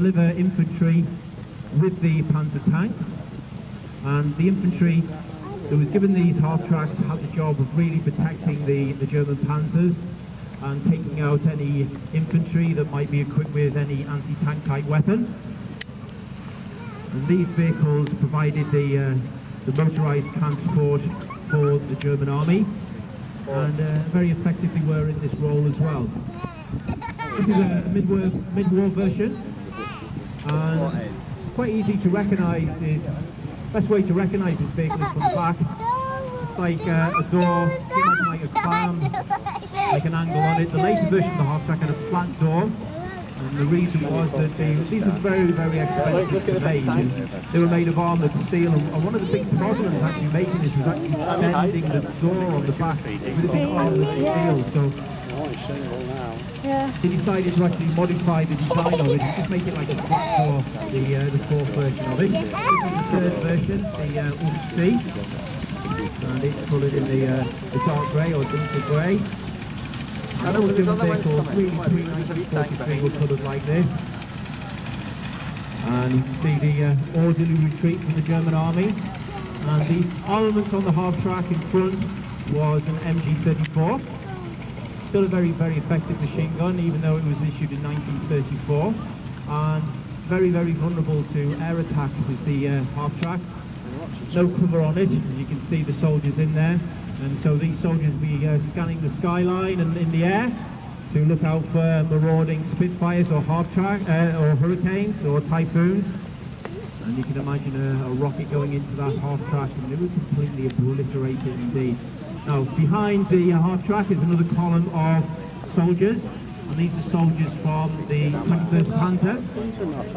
deliver infantry with the Panzer tank, and the infantry that was given these half-tracks had the job of really protecting the German panzers and taking out any infantry that might be equipped with any anti-tank type weapon. And these vehicles provided the motorised transport for the German army, and very effectively were in this role as well. This is a mid-war version, and quite easy to recognise. Best way to recognise this vehicle is from the back. It's like a door, imagine like a clam, like an angle on it. The later version of the half-track had a flat door, and the reason was that these were very, very expensive to make. They were made of armoured steel, and one of the big problems actually making this was actually bending the door on the back with a big armoured steel. So they decided to actually modify the design of it and just make it like a flat door, the fourth version of it. This is the third version, the ww2, and it's coloured in the dark grey or deeper grey. And all German vehicles really pre-1943 were coloured like this. And you can see the orderly retreat from the German army. And the armament on the half-track in front was an MG-34. Still a very, very effective machine gun, even though it was issued in 1934. And very, very vulnerable to air attacks with the half-track. No cover on it, as you can see the soldiers in there. And so these soldiers will be scanning the skyline and in the air to look out for marauding Spitfires or half-track, or hurricanes or typhoons. And you can imagine a rocket going into that half-track, and it was completely obliterated indeed. Now, behind the half-track is another column of soldiers, and these are soldiers from the 21st Panzer,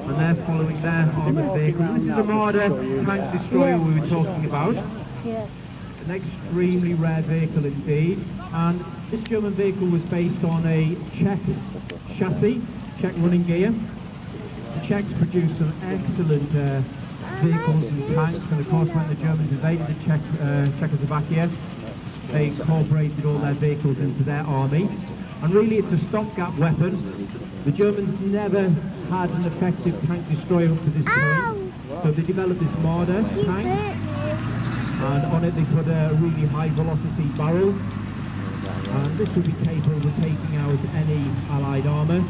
and they're following their armoured vehicle. This is the Marder tank destroyer we were talking about. An extremely rare vehicle indeed, and this German vehicle was based on a Czech chassis, Czech running gear. The Czechs produced some excellent vehicles and tanks, and of course when the Germans invaded the Czechoslovakia, they incorporated all their vehicles into their army, and really it's a stopgap weapon. The Germans never had an effective tank destroyer up to this point, so they developed this Marder tank. And on it they put a really high velocity barrel, and this would be capable of taking out any Allied armour,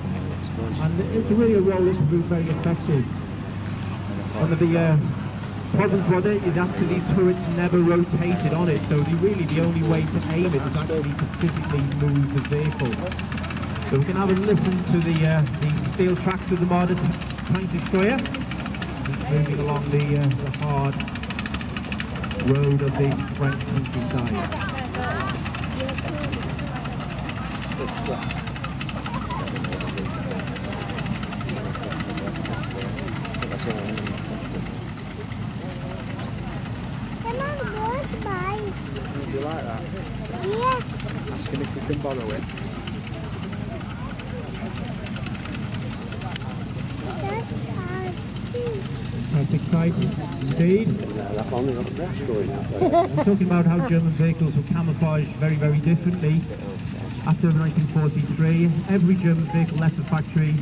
and it's really a role that proved very effective. One of the problems with it is actually these turrets never rotated on it, so the only way to aim it is actually to physically move the vehicle. So we can have a listen to the steel tracks of the Marder tank destroyer. It's moving along the hard road of the French countryside. Do you like that? Yeah. Ask him if we can borrow it. That's exciting indeed. I'm talking about how German vehicles were camouflaged very, very differently. After 1943, every German vehicle left the factory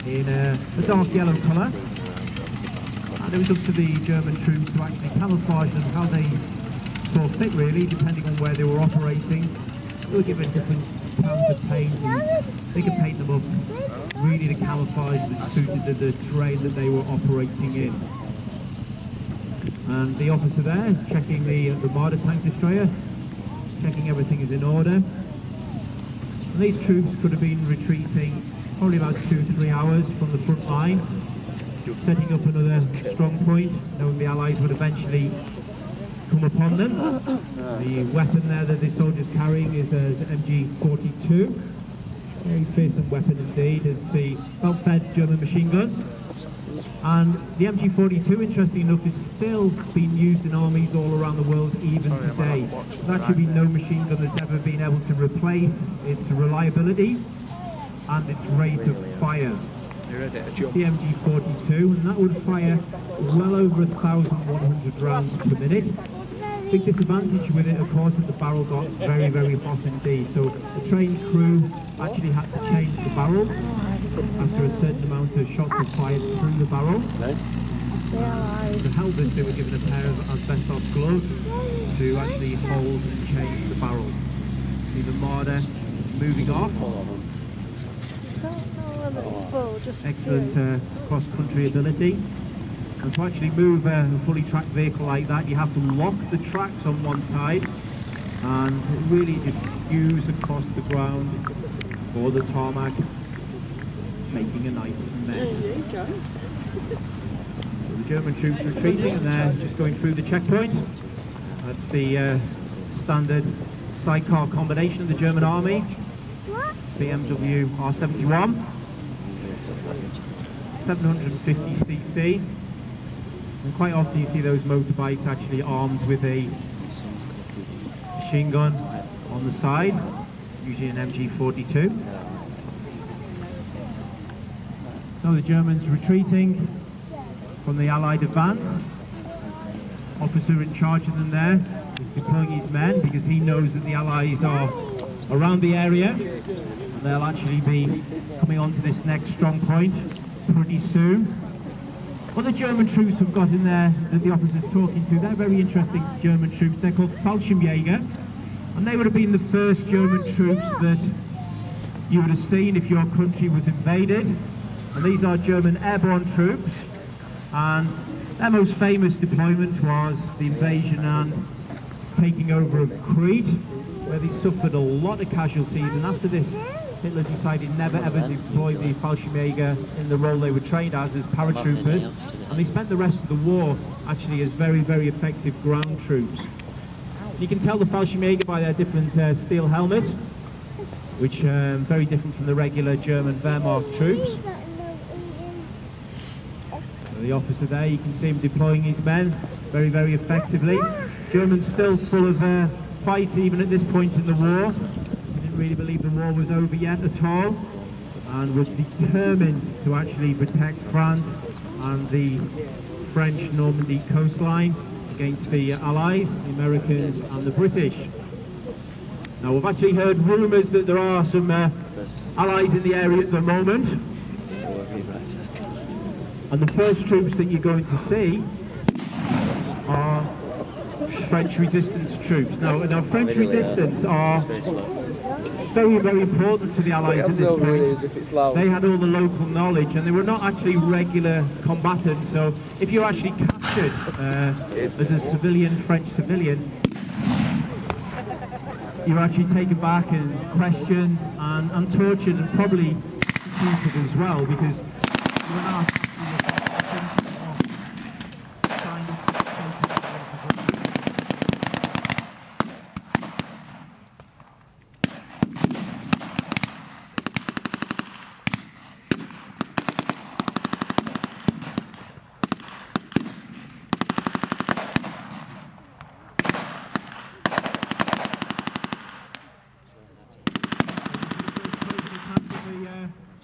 in a dark yellow colour, and it was up to the German troops to actually camouflage them how they saw fit, really, depending on where they were operating. They were given different cans of paint, and they could paint them up really to camouflage that suited the terrain that they were operating in. And the officer there is checking the Marder tank destroyer, checking everything is in order. And these troops could have been retreating probably about 2-3 hours from the front line, setting up another strong point, knowing the Allies would eventually come upon them. The weapon there that the soldier's carrying is an MG-42. Very fearsome weapon indeed. It's the well-fed German machine gun. And the MG-42, interestingly enough, is still being used in armies all around the world even today. There's actually been no machine gun that's ever been able to replace its reliability and its rate of fire. It's the MG-42, and that would fire well over 1,100 rounds per minute. Big disadvantage with it, of course, that the barrel got very, very hot indeed. So the trained crew actually had to change the barrel after a certain amount of shots were fired through the barrel. To help this, they were given a pair of asbestos gloves to actually hold and change the barrel. See the Marder moving off. Excellent cross-country ability. And to actually move a fully tracked vehicle like that, you have to lock the tracks on one side and really just fuse across the ground or the tarmac, making a nice mess. So the German troops retreating and they're just going through the checkpoint. That's the standard sidecar combination of the German Army. BMW R71, 750cc. And quite often you see those motorbikes actually armed with a machine gun on the side, usually an MG42. So the Germans retreating from the Allied advance. Officer in charge of them there is deploying his men because he knows that the Allies are around the area and they'll actually be coming onto this next strong point pretty soon. What the German troops have got in there that the officer's talking to, they're very interesting German troops. They're called Fallschirmjäger, and they would have been the first German troops that you would have seen if your country was invaded. And these are German airborne troops, and their most famous deployment was the invasion and taking over of Crete, where they suffered a lot of casualties, and after this Hitler decided never ever to deploy the Fallschirmjäger in the role they were trained as paratroopers, and they spent the rest of the war actually as very, very effective ground troops. You can tell the Fallschirmjäger by their different steel helmet, which very different from the regular German Wehrmacht troops. So the officer there, you can see him deploying his men very, very effectively. Germans still full of fight even at this point in the war. Really believe the war was over yet at all, and was determined to actually protect France and the French Normandy coastline against the Allies, the Americans and the British. Now we've actually heard rumours that there are some Allies in the area at the moment, and the first troops that you're going to see are French resistance troops. Now French resistance are very, very important to the Allies at this point. They had all the local knowledge and they were not actually regular combatants, so if you're actually captured as a civilian, French civilian, you're actually taken back and questioned and tortured and probably executed as well, because you were not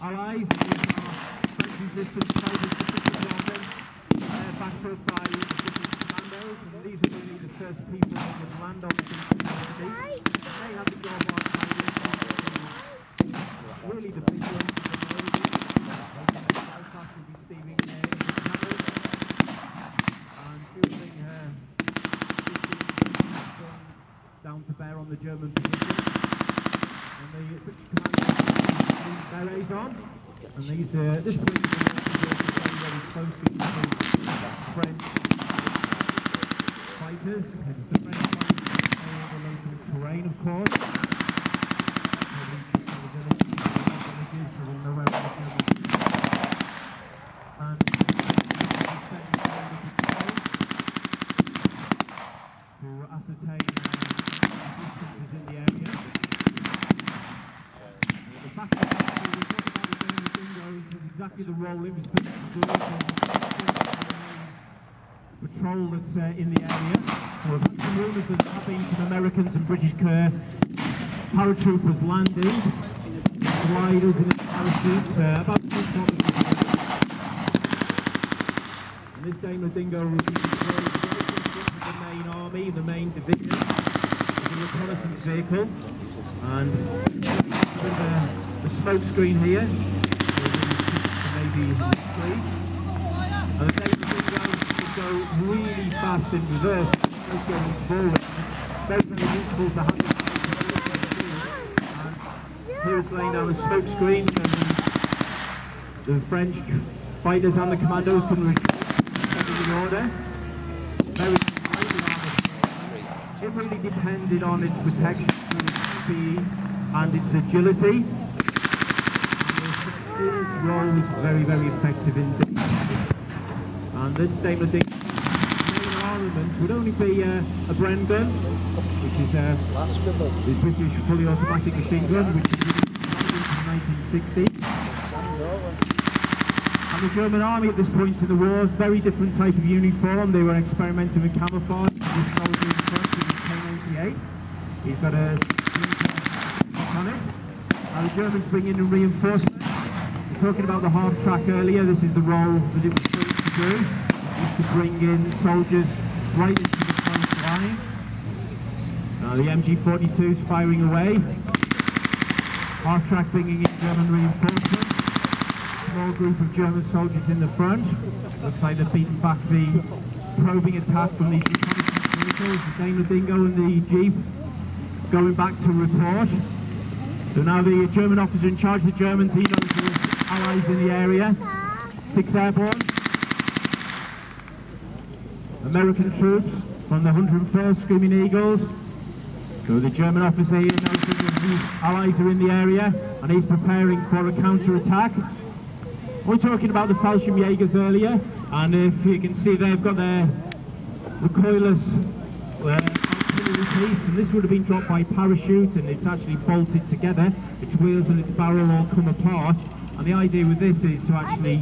Allies, French resistance fighters, backed up by commandos, and these are really the first people that would land on the city. They had the job on really the big ones receiving and fielding down to bear on the German position. And the British commanders berets on, and these this point is very close to the French fighters. And the French fighters all the local terrain, of course. And to ascertain distances in the area. The fact that exactly the role it was supposed to do, patrol that's in the area. So we've had some rumours that there have been some Americans and British paratroopers landing, gliders in parachutes, about 6 kilometres. And this Daimler Dingo will be deployed the main army, the main division, with a reconnaissance vehicle. And the smoke screen here, maybe in the street. And the David would go really fast in reverse, just going forward. Very, very useful to have it. Here is laying down a smoke screen, so the French fighters and the commandos can retreat in order. Very it really depended on its protection, its speed and its agility. Its role was very, very effective indeed. And this stainless steel main armament would only be a Bren gun, which is the British fully automatic machine gun, which was released in 1960. And the German army at this point in the war, very different type of uniform. They were experimenting with camouflage. This soldier in front is K98. He's got a on it. And the Germans bring in a reinforcement. We're talking about the half-track earlier. This is the role that it was supposed to do. Is to bring in soldiers right into the front line. The MG42 is firing away. Half-track bringing in German reinforcements. Small group of German soldiers in the front. Looks like they've beaten back the probing attack from these reconnaissance vehicles, the Daimler Dingo and the Jeep, going back to report. So now the German officer in charge of the Germans, he knows the allies in the area. 6 airborne. American troops from the 101st Screaming Eagles. So the German officer here knows that the allies are in the area and he's preparing for a counter-attack. We're talking about the Fallschirmjägers earlier, and if you can see they've got their recoilless artillery piece, and this would have been dropped by parachute, and it's actually bolted together. Its wheels and its barrel all come apart, and the idea with this is to actually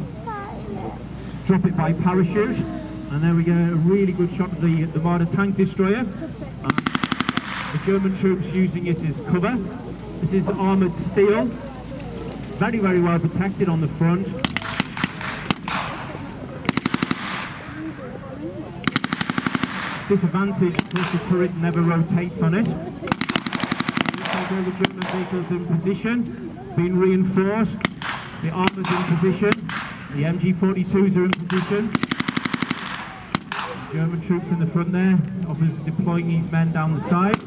drop it by parachute. And there we go, a really good shot of the Marder tank destroyer. The German troops using it as cover. This is armoured steel, very, very well protected on the front. Disadvantage, of course, the turret never rotates on it. All the German vehicles in position, being reinforced. The armour's in position. The MG42s are in position. German troops in the front there. Officers deploying these men down the side.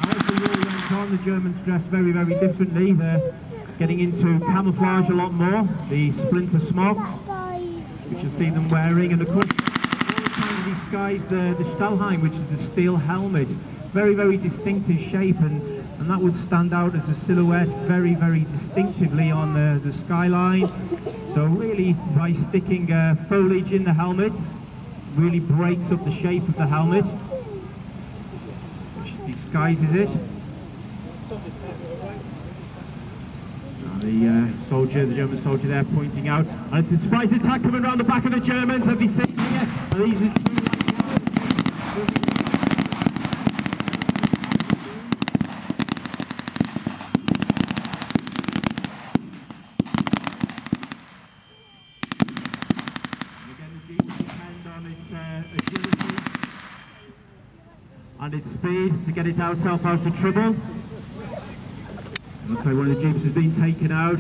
As the war went on, the Germans dressed very, very differently. They're getting into camouflage a lot more. The splinter smocks, which you see them wearing, and of course, disguise the Stahlhelm, which is the steel helmet. Very, very distinctive shape, and that would stand out as a silhouette very, very distinctively on the skyline. So really, by sticking foliage in the helmet, really breaks up the shape of the helmet, which disguises it. The German soldier there pointing out, and it's a surprise attack coming around the back of the Germans. Have you seen here? And these are two. And its speed to get itself out of trouble. Looks like one of the Jeeps has been taken out.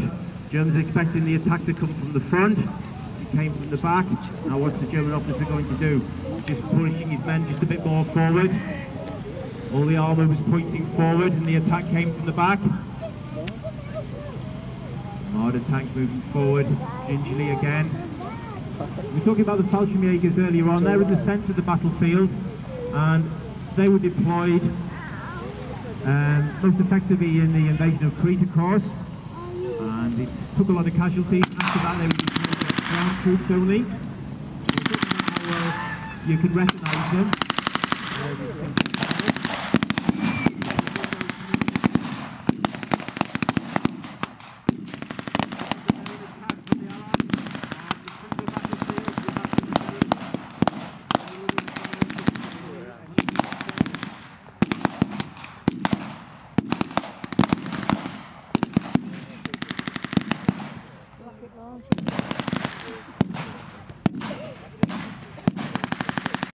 Germans expecting the attack to come from the front. It came from the back. Now what's the German officer going to do? Just pushing his men just a bit more forward. All the armour was pointing forward and the attack came from the back. Marder tank moving forward gingerly again. We were talking about the Fallschirmjägers earlier on. They're in the centre of the battlefield, and they were deployed most effectively in the invasion of Crete, of course, and it took a lot of casualties. After that, they were deployed as ground troops only. So you can recognise them.